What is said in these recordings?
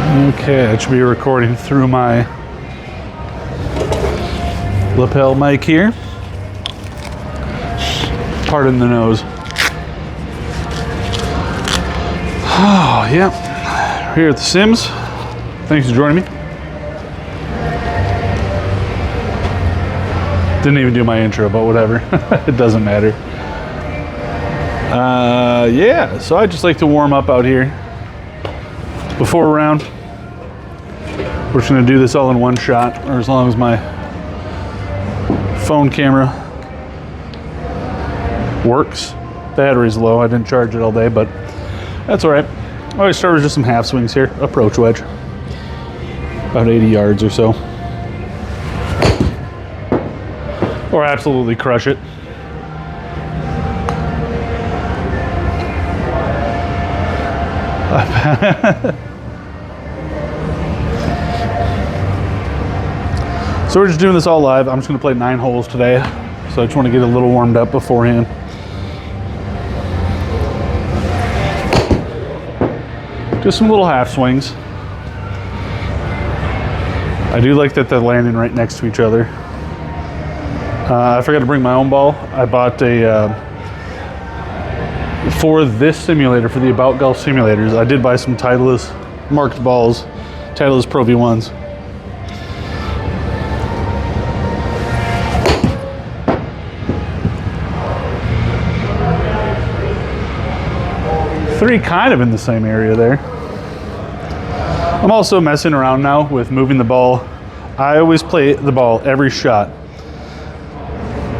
Okay, I should be recording through my lapel mic here. Pardon the nose. Oh, yep. Here at the Sims. Thanks for joining me. Didn't even do my intro, but whatever. It doesn't matter. Yeah, so I just like to warm up out here before a round. We're just gonna do this all in one shot, or as long as my phone camera works. Battery's low, I didn't charge it all day, but that's all right. I always start with just some half swings here, approach wedge. About 80 yards or so. Or absolutely crush it. So we're just doing this all live. I'm just gonna play 9 holes today. So I just wanna get a little warmed up beforehand. Just some little half swings. I do like that they're landing right next to each other. I forgot to bring my own ball. I bought a, for this simulator, for the AboutGOLF simulators, I did buy some Titleist marked balls, Titleist Pro V1s. Three kind of in the same area there. I'm also messing around now with moving the ball. I always play the ball every shot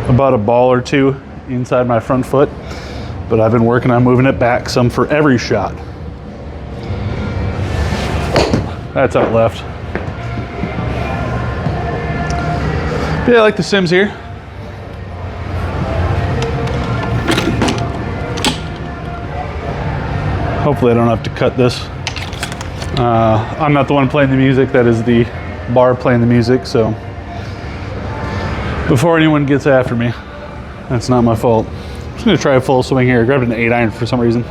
about a ball or two inside my front foot, but I've been working on moving it back some for every shot. That's out left. But yeah, I like the Sims here. Hopefully I don't have to cut this. I'm not the one playing the music, that is the bar playing the music, so before anyone gets after me, that's not my fault. I'm just gonna try a full swing here. I grabbed an 8-iron for some reason.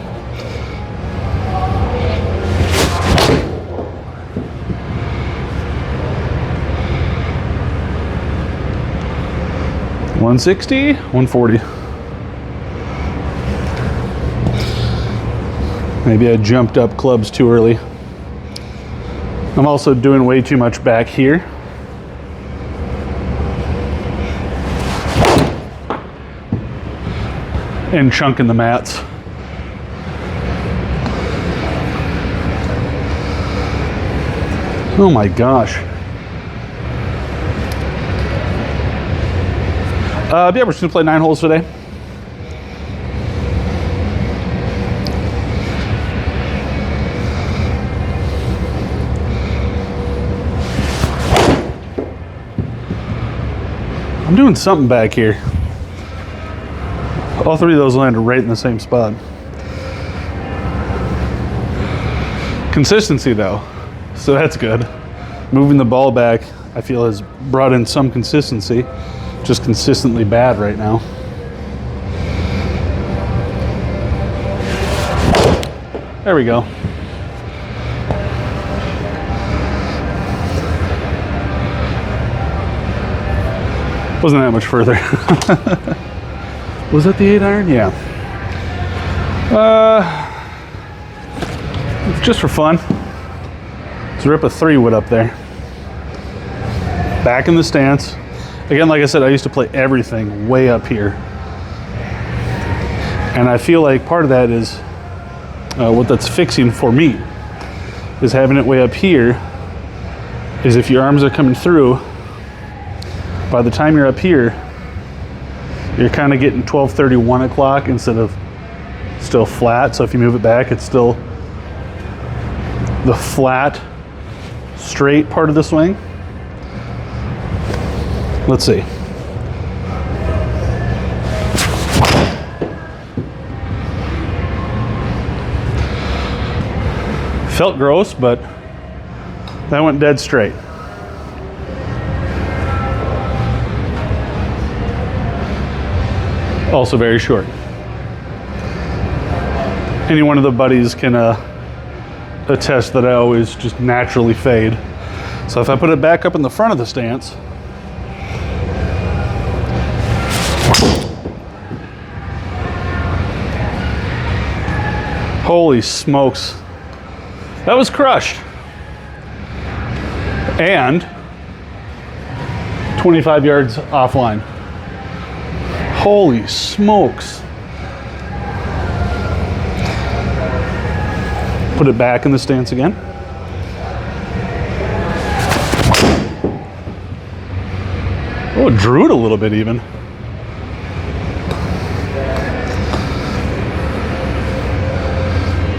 $160, $140. Maybe I jumped up clubs too early. I'm also doing way too much back here. And chunking the mats. Oh my gosh. Yeah, we're just gonna play 9 holes today. I'm doing something back here. All 3 of those landed right in the same spot. Consistency though, so that's good. Moving the ball back, I feel, has brought in some consistency. Just consistently bad right now. There we go. Wasn't that much further. Was that the 8-iron? Yeah. Just for fun. Let's rip a 3-wood up there. Back in the stance. Again, like I said, I used to play everything way up here. And I feel like part of that is what that's fixing for me is having it way up here is if your arms are coming through, by the time you're up here, you're kind of getting 12:30, 1 o'clock instead of still flat. So if you move it back, it's still the flat, straight part of the swing. Let's see. Felt gross, but that went dead straight. Also very short. Any one of the buddies can a test that I always just naturally fade. So if I put it back up in the front of the stance, holy smokes, that was crushed. And 25 yards offline. Holy smokes. Put it back in the stance again. Oh, it drew it a little bit even.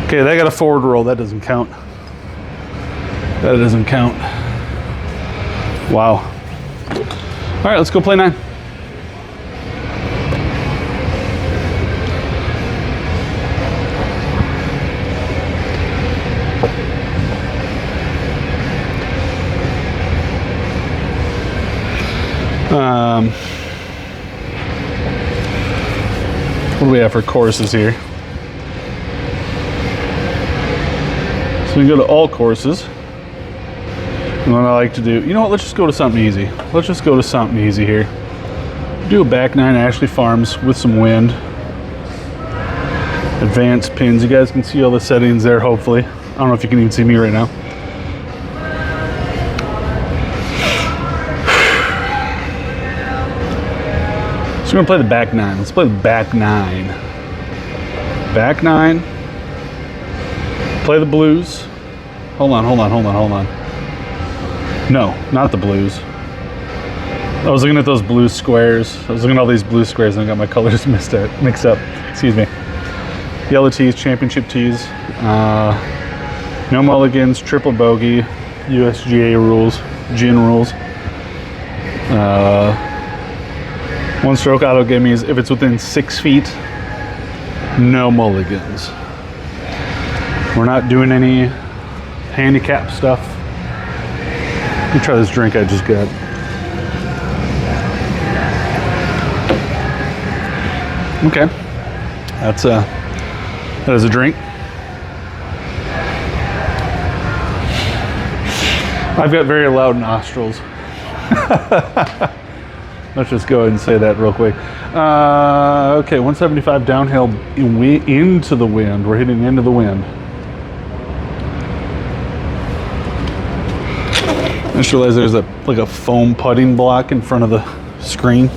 Okay, that got a forward roll. That doesn't count. That doesn't count. Wow. All right, let's go play 9. What do we have for courses here? So we go to all courses. And what I like to do, you know what, let's just go to something easy. Let's just go to something easy here. Do a back 9 Ashley Farms with some wind. Advanced pins. You guys can see all the settings there, hopefully. I don't know if you can even see me right now. So we're gonna play the back 9. Let's play the back 9. Back 9. Play the blues. Hold on. No, not the blues. I was looking at those blue squares. I was looking at all these blue squares and I got my colors mixed up. Excuse me. Yellow tees, championship tees. No mulligans, triple bogey, USGA rules, GIN rules. One stroke auto gimmies if it's within 6 feet. No mulligans. We're not doing any handicap stuff. Let me try this drink I just got. Okay, that is a drink. I've got very loud nostrils. Let's just go ahead and say that real quick. Okay, 175 downhill into the wind. We're hitting into the wind. I just realized there's like a foam putting block in front of the screen.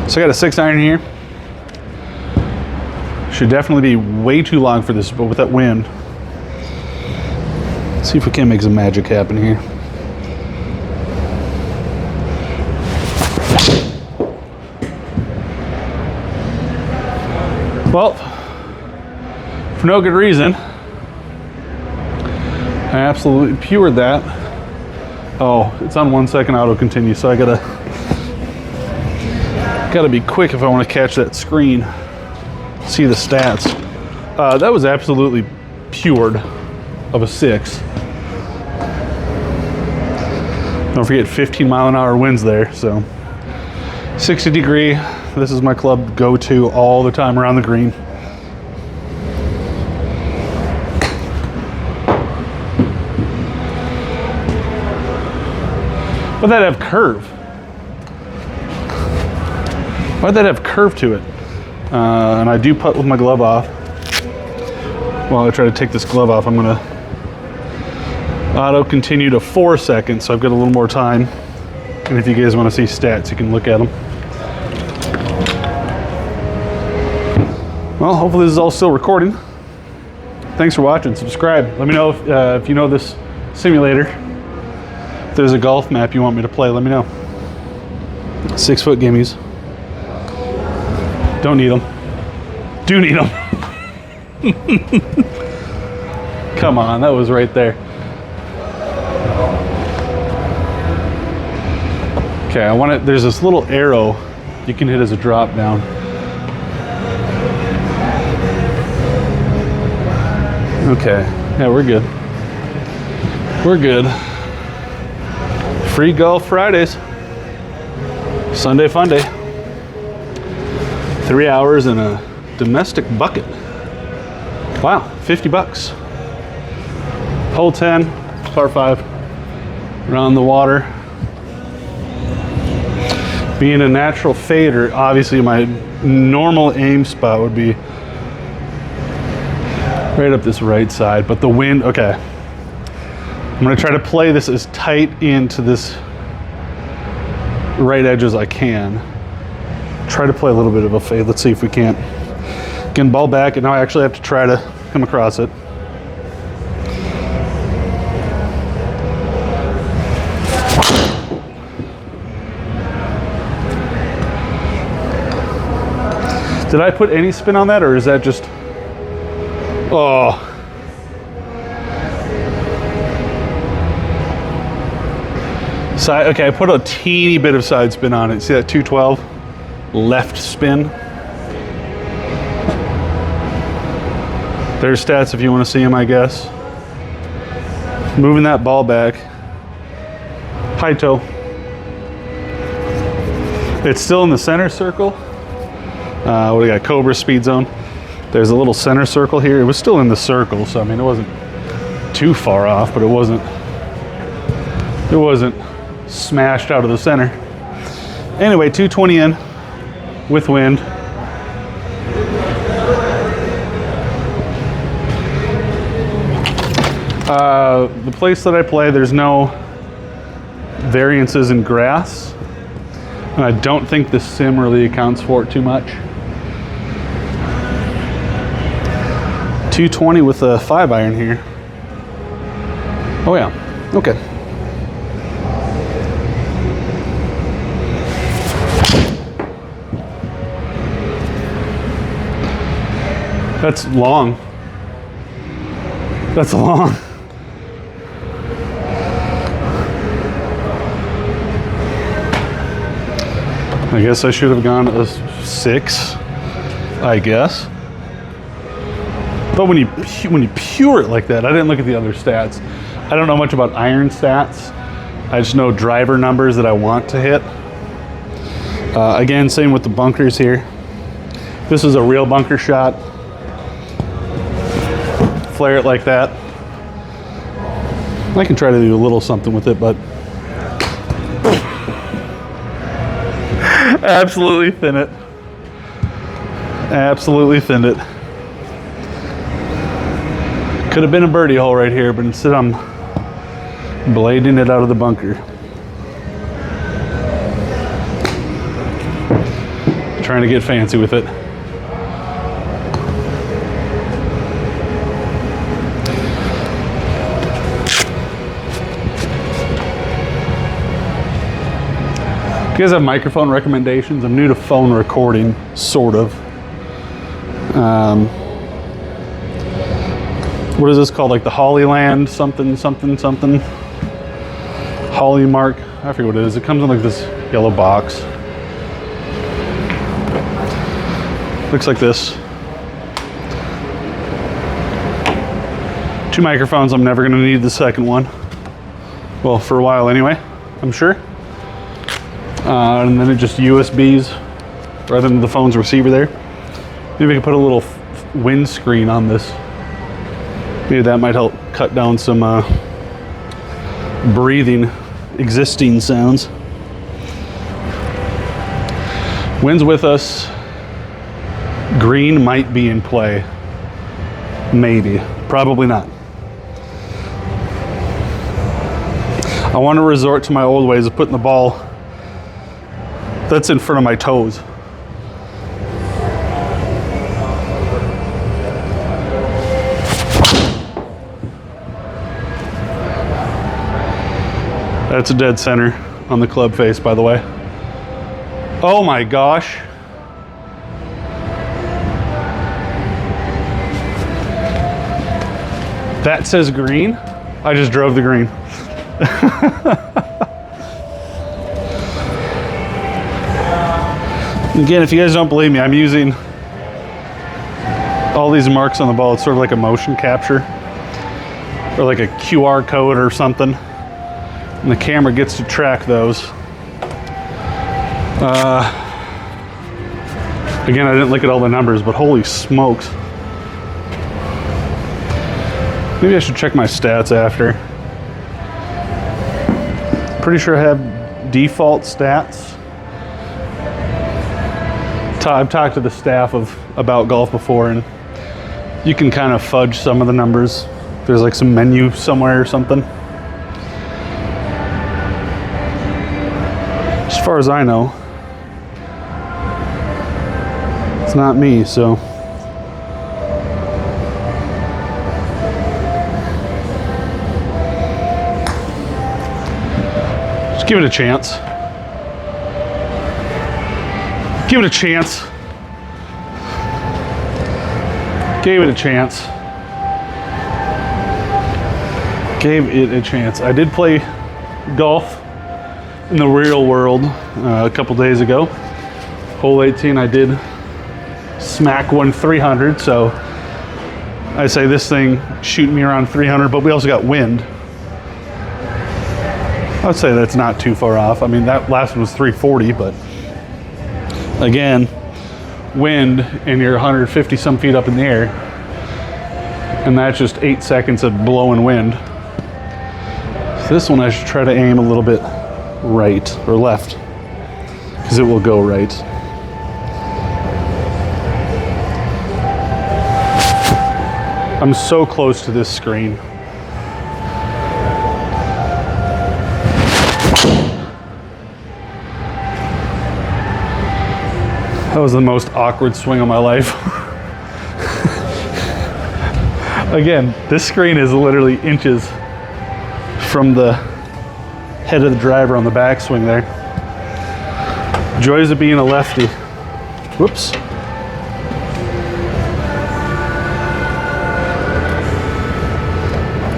So I got a 6-iron here. Should definitely be way too long for this, but with that wind, let's see if we can make some magic happen here. Well, for no good reason, I absolutely pured that. Oh, it's on 1 second auto continue, so I gotta be quick if I want to catch that screen, see the stats. That was absolutely pured of a 6. Don't forget 15-mile-an-hour winds there, so 60 degree. This is my club go-to all the time around the green. Why'd that have curve? Why'd that have curve to it? And I do putt with my glove off. While I try to take this glove off, I'm gonna auto continue to 4 seconds, so I've got a little more time. And if you guys wanna see stats, you can look at them. Well, hopefully this is all still recording. Thanks for watching. Subscribe. Let me know if you know this simulator. If there's a golf map you want me to play, let me know. 6-foot gimmies. Don't need them. Do need them. Come on, that was right there. Okay, I want it. There's this little arrow you can hit as a drop down. Okay, yeah, we're good. We're good. Free golf Fridays. Sunday fun day. 3 hours in a domestic bucket. Wow, 50 bucks. Hole 10, par 5, around the water. Being a natural fader, obviously my normal aim spot would be right up this right side, but the wind, okay. I'm gonna try to play this as tight into this right edge as I can. Try to play a little bit of a fade. Let's see if we can't. Again, ball back, and now I actually have to try to come across it. Did I put any spin on that, or is that just, oh. Side, okay, I put a teeny bit of side spin on it. See that 212 left spin? There's stats if you want to see them, I guess. Moving that ball back. High toe. It's still in the center circle. What do we got? Cobra speed zone. There's a little center circle here. It was still in the circle, so I mean it wasn't too far off, but it wasn't smashed out of the center. Anyway, 220 in with wind. The place that I play, there's no variances in grass. And I don't think the sim really accounts for it too much. 220 with a 5-iron here. Oh yeah, okay. That's long. That's long. I guess I should have gone a 6, I guess. But when you pure it like that, I didn't look at the other stats. I don't know much about iron stats. I just know driver numbers that I want to hit. Again, same with the bunkers here. This is a real bunker shot. Flare it like that. I can try to do a little something with it, but absolutely thin it. Absolutely thinned it. Could have been a birdie hole right here, but instead I'm blading it out of the bunker. Trying to get fancy with it. You guys have microphone recommendations? I'm new to phone recording, sort of. What is this called? Like the Hollyland something, something, something. Holly Mark. I forget what it is. It comes in like this yellow box. Looks like this. 2 microphones. I'm never going to need the second one. Well, for a while anyway, I'm sure. And then it just USBs rather than the phone's receiver there. Maybe I could put a little windscreen on this. Maybe that might help cut down some breathing, existing sounds. Wind's with us. Green might be in play. Maybe. Probably not. I want to resort to my old ways of putting the ball that's in front of my toes. That's a dead center on the club face, by the way. Oh my gosh. That says green. I just drove the green. Again, if you guys don't believe me, I'm using all these marks on the ball. It's sort of like a motion capture or like a QR code or something. And the camera gets to track those. Again, I didn't look at all the numbers, but holy smokes. Maybe I should check my stats after. Pretty sure I have default stats. I've talked to the staff of AboutGOLF before, and you can kind of fudge some of the numbers. There's like some menu somewhere or something. As far as I know, it's not me, so. Just give it a chance. Give it a chance. Gave it a chance. Gave it a chance. I did play golf in the real world a couple days ago. Hole 18, I did smack one 300, so I say this thing shooting me around 300, but we also got wind. I would say that's not too far off. I mean, that last one was 340, but again, wind and you're 150 some feet up in the air, and that's just 8 seconds of blowing wind. So this one I should try to aim a little bit right or left, because it will go right. I'm so close to this screen. That was the most awkward swing of my life. Again, this screen is literally inches from the head of the driver on the backswing there. Joys of being a lefty. Whoops.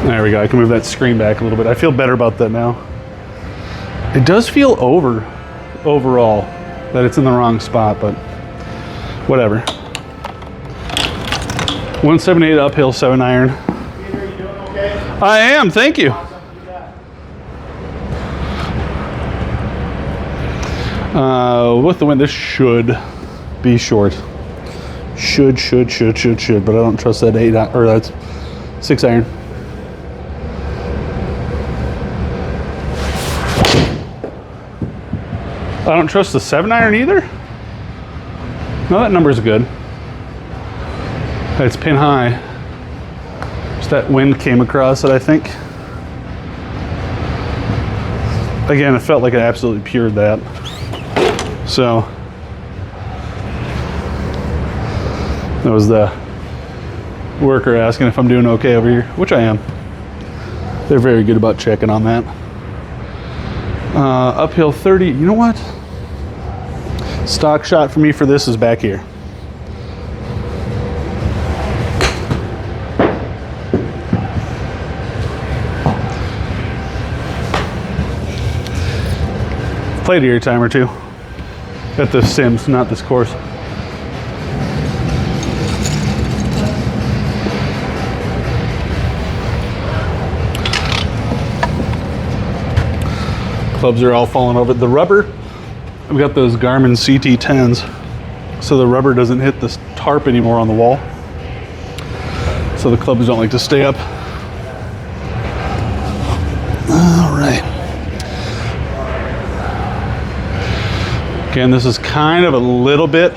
There we go. I can move that screen back a little bit. I feel better about that now. It does feel overall that it's in the wrong spot, but whatever. 178 uphill, 7-iron. Peter, you doing okay? I am, thank you. With the wind, this should be short. Should, but I don't trust that 8 or that's 6-iron. I don't trust the 7-iron either. No, that number's good. It's pin high. Just that wind came across it, I think. Again, it felt like I absolutely pured that. So that was the worker asking if I'm doing okay over here, which I am. They're very good about checking on that. Uphill 30, you know what? Stock shot for me for this is back here. Played here a time or two at the Sims, not this course. Clubs are all falling over. The rubber, we got those Garmin CT10s, so the rubber doesn't hit the tarp anymore on the wall. So the clubs don't like to stay up. All right. Again, this is kind of a little bit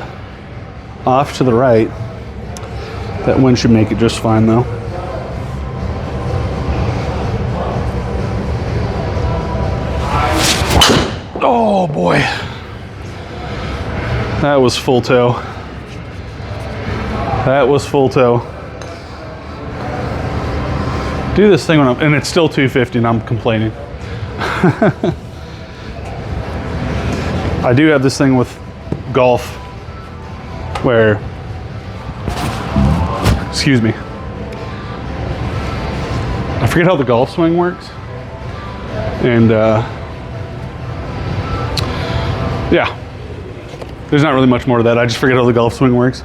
off to the right. That wind should make it just fine though. Oh boy. That was full toe. That was full toe. Do this thing when and it's still 250 and I'm complaining. I do have this thing with golf where, excuse me, I forget how the golf swing works. And yeah, there's not really much more to that. I just forget how the golf swing works.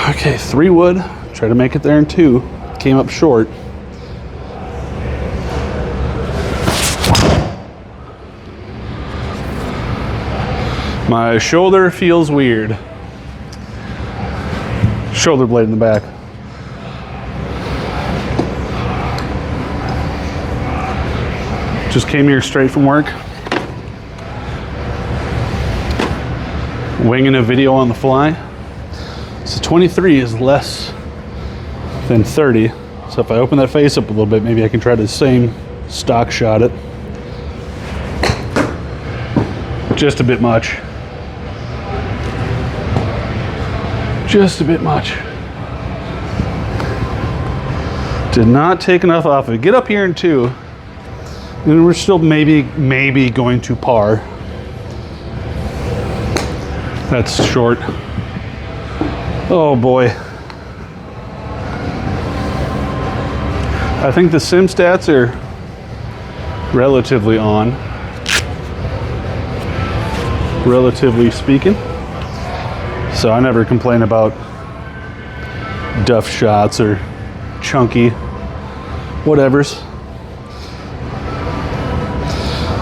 Okay, 3 wood, try to make it there in 2. Came up short. My shoulder feels weird. shoulder blade in the back. Just came here straight from work. Winging a video on the fly. So 23 is less than 30. So if I open that face up a little bit, maybe I can try the same stock shot it. Just a bit much. Just a bit much. Did not take enough off of it. Get up here in 2. And we're still maybe going to par. That's short. Oh boy. I think the sim stats are relatively on, relatively speaking. So I never complain about duff shots or chunky whatevers.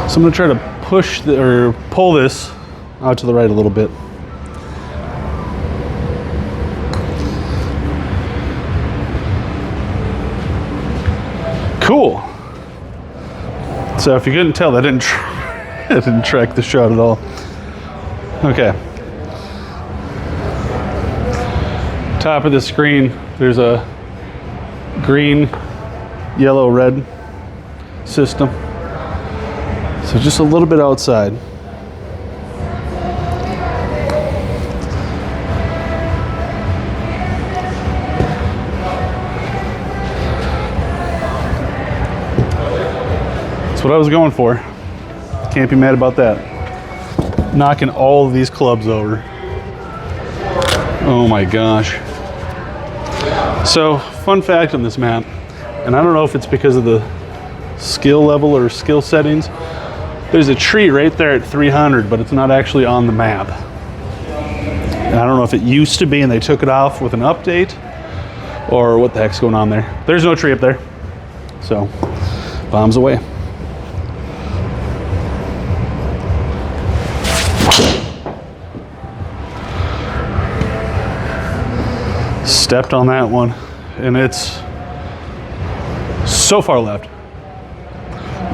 So I'm gonna try to pull this out to the right a little bit. Cool. So if you couldn't tell, that didn't track the shot at all. Okay. Top of the screen, there's a green, yellow, red system. So just a little bit outside. That's what I was going for. Can't be mad about that. Knocking all of these clubs over. Oh my gosh. So, fun fact on this map, and I don't know if it's because of the skill level or skill settings, there's a tree right there at 300, but it's not actually on the map. And I don't know if it used to be and they took it off with an update, or what the heck's going on there. There's no tree up there. So, bombs away. Stepped on that one, and it's so far left.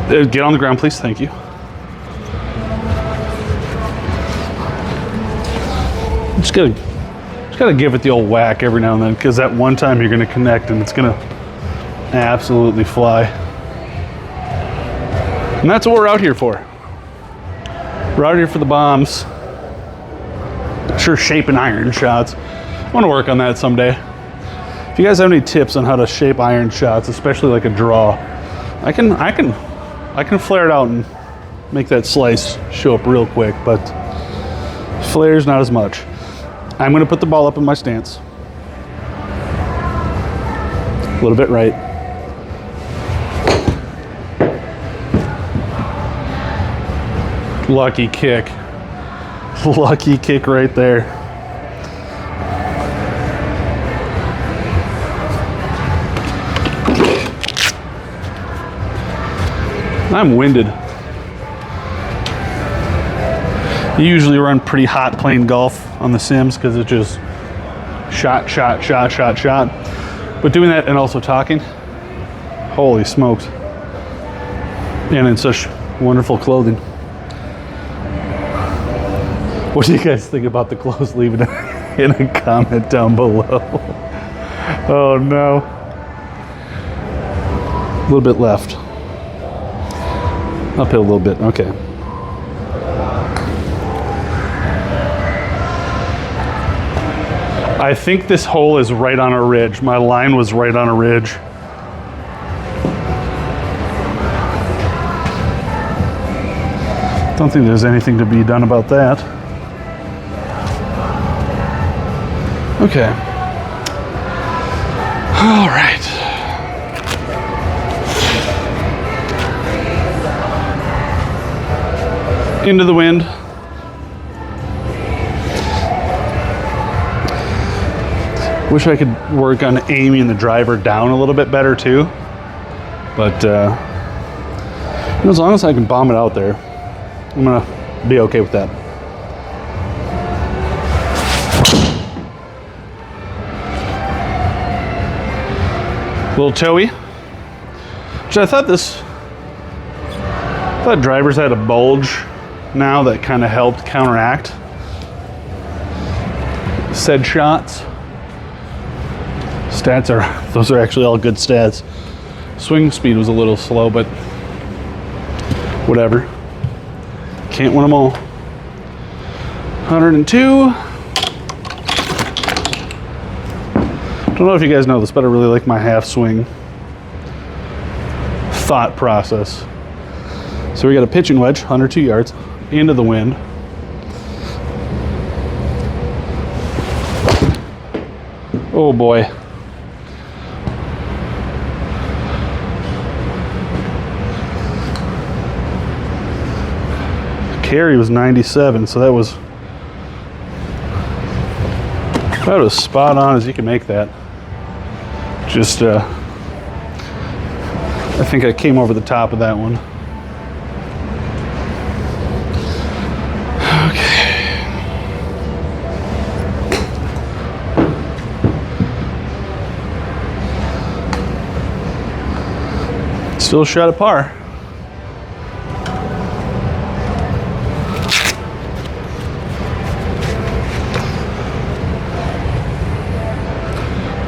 Get on the ground, please. Thank you. Just gotta give it the old whack every now and then, because that one time you're gonna connect and it's gonna absolutely fly. And that's what we're out here for. We're out here for the bombs. Sure, shaping iron shots. I want to work on that someday. If you guys have any tips on how to shape iron shots, especially like a draw, I can flare it out and make that slice show up real quick, but flares not as much. I'm going to put the ball up in my stance. A little bit right. Lucky kick. Lucky kick right there. I'm winded. You usually run pretty hot playing golf on the Sims because it's just shot, shot, shot, shot, shot. But doing that and also talking, holy smokes. And in such wonderful clothing. What do you guys think about the clothes? Leave it in a comment down below. Oh no. A little bit left. Uphill a little bit, okay. I think this hole is right on a ridge. My line was right on a ridge. Don't think there's anything to be done about that. Okay. All right. Into the wind. Wish I could work on aiming the driver down a little bit better too. But as long as I can bomb it out there, I'm gonna be okay with that. little toey. Which I thought drivers had a bulge now that kind of helped counteract said shots. Those are actually all good stats. Swing speed was a little slow, but whatever. Can't win them all. 102. Don't know if you guys know this, but I really like my half swing thought process. So we got a pitching wedge, 102 yards, into the wind. Oh boy. Carry was 97, so that was about as spot on as you can make that. Just, I think I came over the top of that one. Okay. Still shot at par.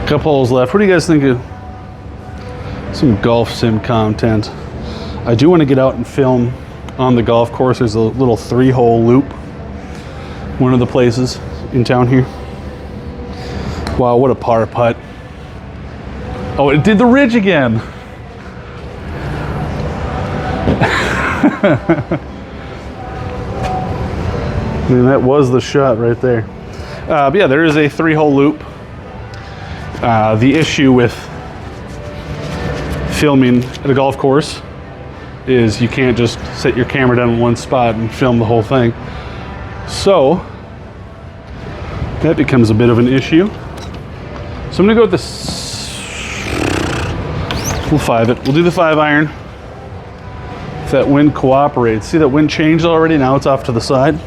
Couple holes left. What do you guys think of some golf sim content? I do want to get out and film on the golf course. There's a little 3-hole loop, one of the places in town here. Wow, what a par putt. Oh, it did the ridge again. I mean, that was the shot right there. But yeah, there is a 3-hole loop. The issue with filming at a golf course is you can't just set your camera down in one spot and film the whole thing. So that becomes a bit of an issue. So I'm gonna go with this. We'll 5 it. We'll do the 5-iron. If that wind cooperates. See that wind changed already? Now it's off to the side.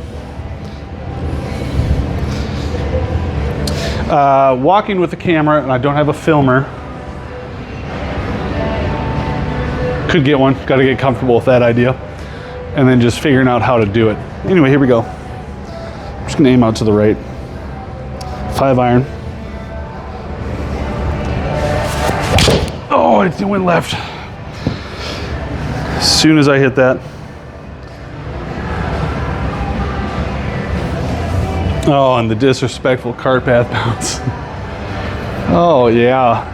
Walking with the camera, and I don't have a filmer. Could get one, got to get comfortable with that idea. And then just figuring out how to do it. Anyway, here we go. I'm just gonna aim out to the right. 5-iron. Oh, it went left. As soon as I hit that. Oh, and the disrespectful cart path bounce. Oh, yeah.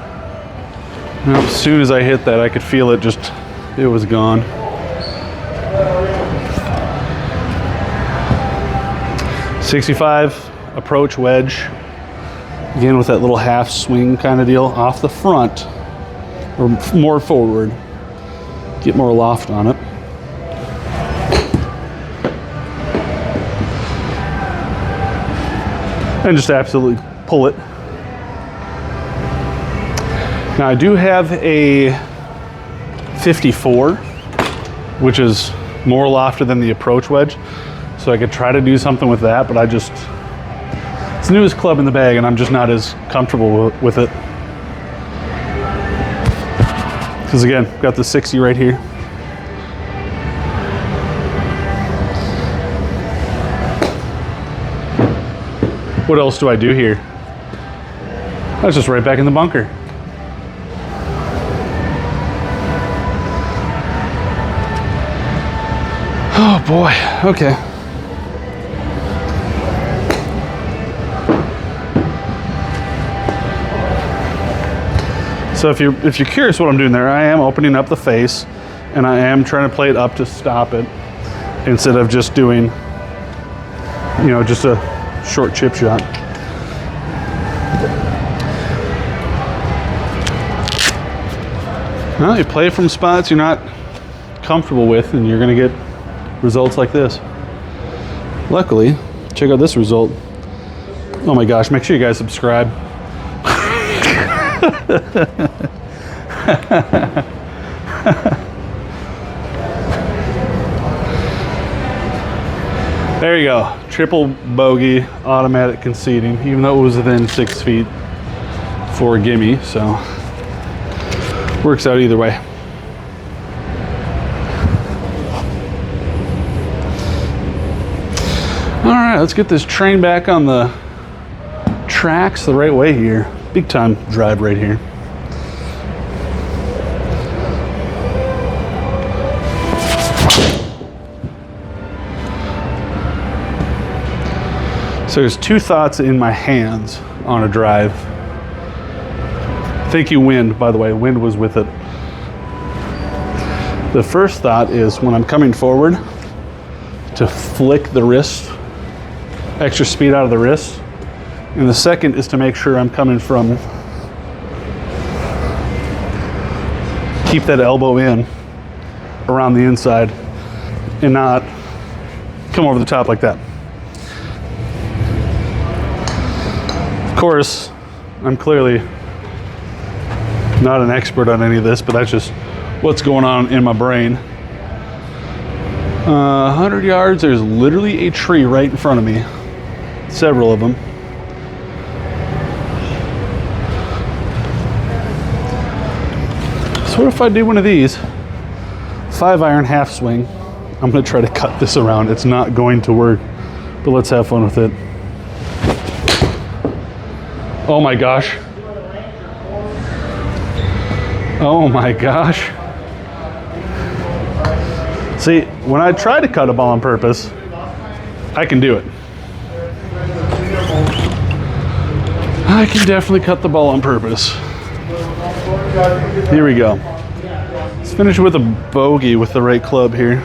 Well, as soon as I hit that, I could feel it just, it was gone. .65 approach wedge. Again with that little half swing kind of deal off the front, or more forward. Get more loft on it. And just absolutely pull it. Now I do have a 54, which is more lofted than the approach wedge. So I could try to do something with that, but it's the newest club in the bag and I'm just not as comfortable with it. Because again, I've got the 60 right here. What else do I do here? That's just right back in the bunker. Oh boy, okay. So if you're curious what I'm doing there, I am opening up the face and I am trying to play it up to stop it instead of just doing, you know, just a short chip shot. Well, you play from spots you're not comfortable with and you're gonna get results like this. Luckily, check out this result. Oh my gosh, make sure you guys subscribe. There you go, triple bogey, automatic conceding, even though it was within 6 feet for a gimme, so. Works out either way. All right, let's get this train back on the tracks the right way here. Big time drive right here. So there's two thoughts in my hands on a drive. Thank you, wind, by the way. Wind was with it. The first thought is when I'm coming forward to flick the wrist, extra speed out of the wrist. And the second is to make sure I'm coming from, keep that elbow in around the inside and not come over the top like that. Of course, I'm clearly not an expert on any of this, but that's just what's going on in my brain. 100 yards, there's literally a tree right in front of me. Several of them. So what if I do one of these? 5-iron half swing. I'm gonna try to cut this around. It's not going to work, but let's have fun with it. Oh my gosh. Oh my gosh. See, when I try to cut a ball on purpose, I can do it. I can definitely cut the ball on purpose. Here we go. Let's finish with a bogey with the right club here.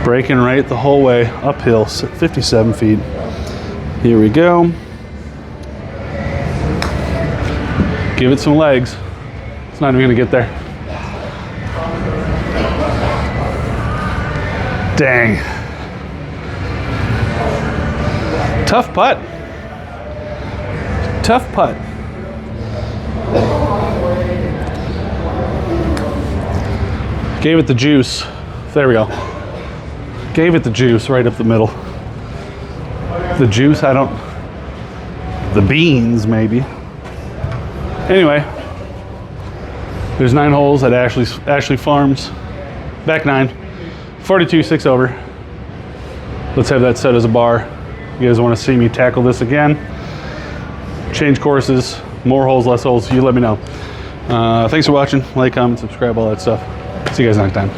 Breaking right the whole way uphill, 57 feet. Here we go. Give it some legs. It's not even gonna get there. Dang. Tough putt. Tough putt. Gave it the juice. There we go. Gave it the juice right up the middle. The juice, the beans maybe. Anyway, there's 9 holes at Ashley Farms. Back 9, 42, 6 over. Let's have that set as a bar. You guys want to see me tackle this again? Change courses, more holes, less holes, you let me know. Thanks for watching. Like, comment, subscribe, all that stuff. See you guys next time.